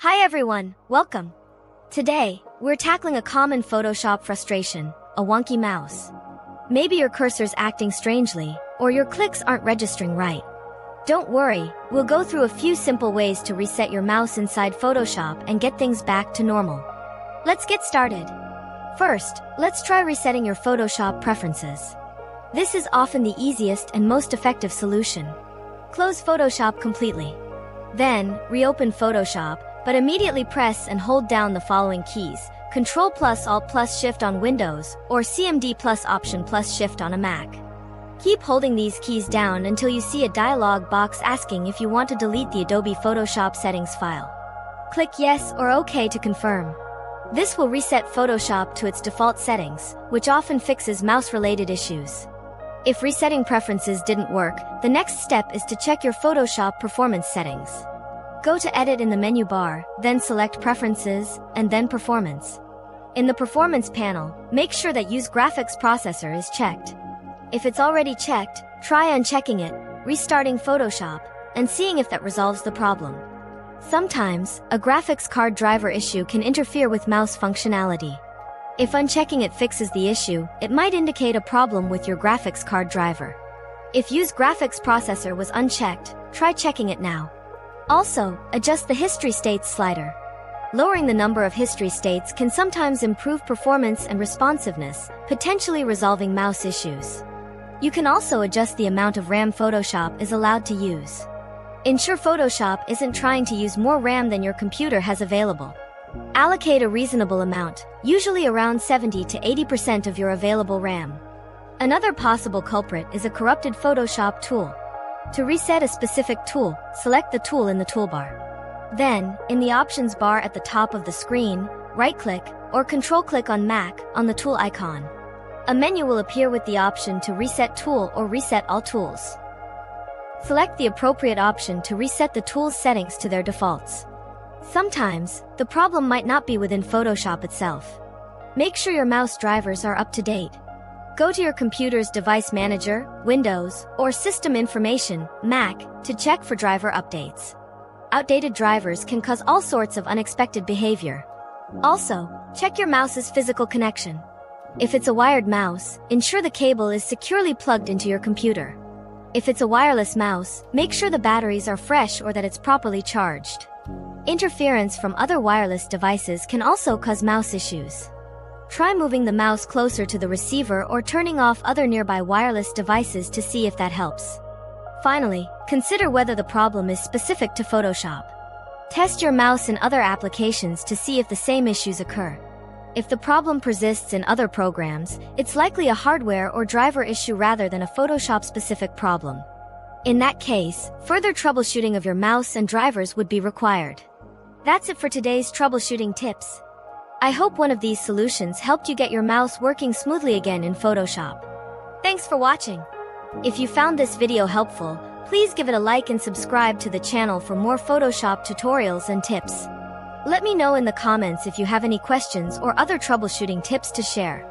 Hi everyone, welcome. Today, we're tackling a common Photoshop frustration, a wonky mouse. Maybe your cursor's acting strangely, or your clicks aren't registering right. Don't worry, we'll go through a few simple ways to reset your mouse inside Photoshop and get things back to normal. Let's get started. First, let's try resetting your Photoshop preferences. This is often the easiest and most effective solution. Close Photoshop completely. Then, reopen Photoshop, but immediately press and hold down the following keys: Ctrl plus Alt plus Shift on Windows, or CMD plus Option plus Shift on a Mac. Keep holding these keys down until you see a dialog box asking if you want to delete the Adobe Photoshop settings file. Click Yes or OK to confirm. This will reset Photoshop to its default settings, which often fixes mouse-related issues. If resetting preferences didn't work, the next step is to check your Photoshop performance settings. Go to Edit in the menu bar, then select Preferences, and then Performance. In the Performance panel, make sure that Use Graphics Processor is checked. If it's already checked, try unchecking it, restarting Photoshop, and seeing if that resolves the problem. Sometimes, a graphics card driver issue can interfere with mouse functionality. If unchecking it fixes the issue, it might indicate a problem with your graphics card driver. If Use Graphics Processor was unchecked, try checking it now. Also, adjust the History States slider. Lowering the number of history states can sometimes improve performance and responsiveness, potentially resolving mouse issues. You can also adjust the amount of RAM Photoshop is allowed to use. Ensure Photoshop isn't trying to use more RAM than your computer has available. Allocate a reasonable amount, usually around 70 to 80% of your available RAM. Another possible culprit is a corrupted Photoshop tool. To reset a specific tool, select the tool in the toolbar. Then, in the options bar at the top of the screen, right-click, or control-click on Mac on the tool icon. A menu will appear with the option to Reset Tool or Reset All Tools. Select the appropriate option to reset the tool's settings to their defaults. Sometimes, the problem might not be within Photoshop itself. Make sure your mouse drivers are up to date. Go to your computer's Device Manager, Windows, or System Information, Mac, to check for driver updates. Outdated drivers can cause all sorts of unexpected behavior. Also, check your mouse's physical connection. If it's a wired mouse, ensure the cable is securely plugged into your computer. If it's a wireless mouse, make sure the batteries are fresh or that it's properly charged. Interference from other wireless devices can also cause mouse issues. Try moving the mouse closer to the receiver or turning off other nearby wireless devices to see if that helps. Finally, consider whether the problem is specific to Photoshop. Test your mouse in other applications to see if the same issues occur. If the problem persists in other programs, it's likely a hardware or driver issue rather than a Photoshop-specific problem. In that case, further troubleshooting of your mouse and drivers would be required. That's it for today's troubleshooting tips. I hope one of these solutions helped you get your mouse working smoothly again in Photoshop. Thanks for watching. If you found this video helpful, please give it a like and subscribe to the channel for more Photoshop tutorials and tips. Let me know in the comments if you have any questions or other troubleshooting tips to share.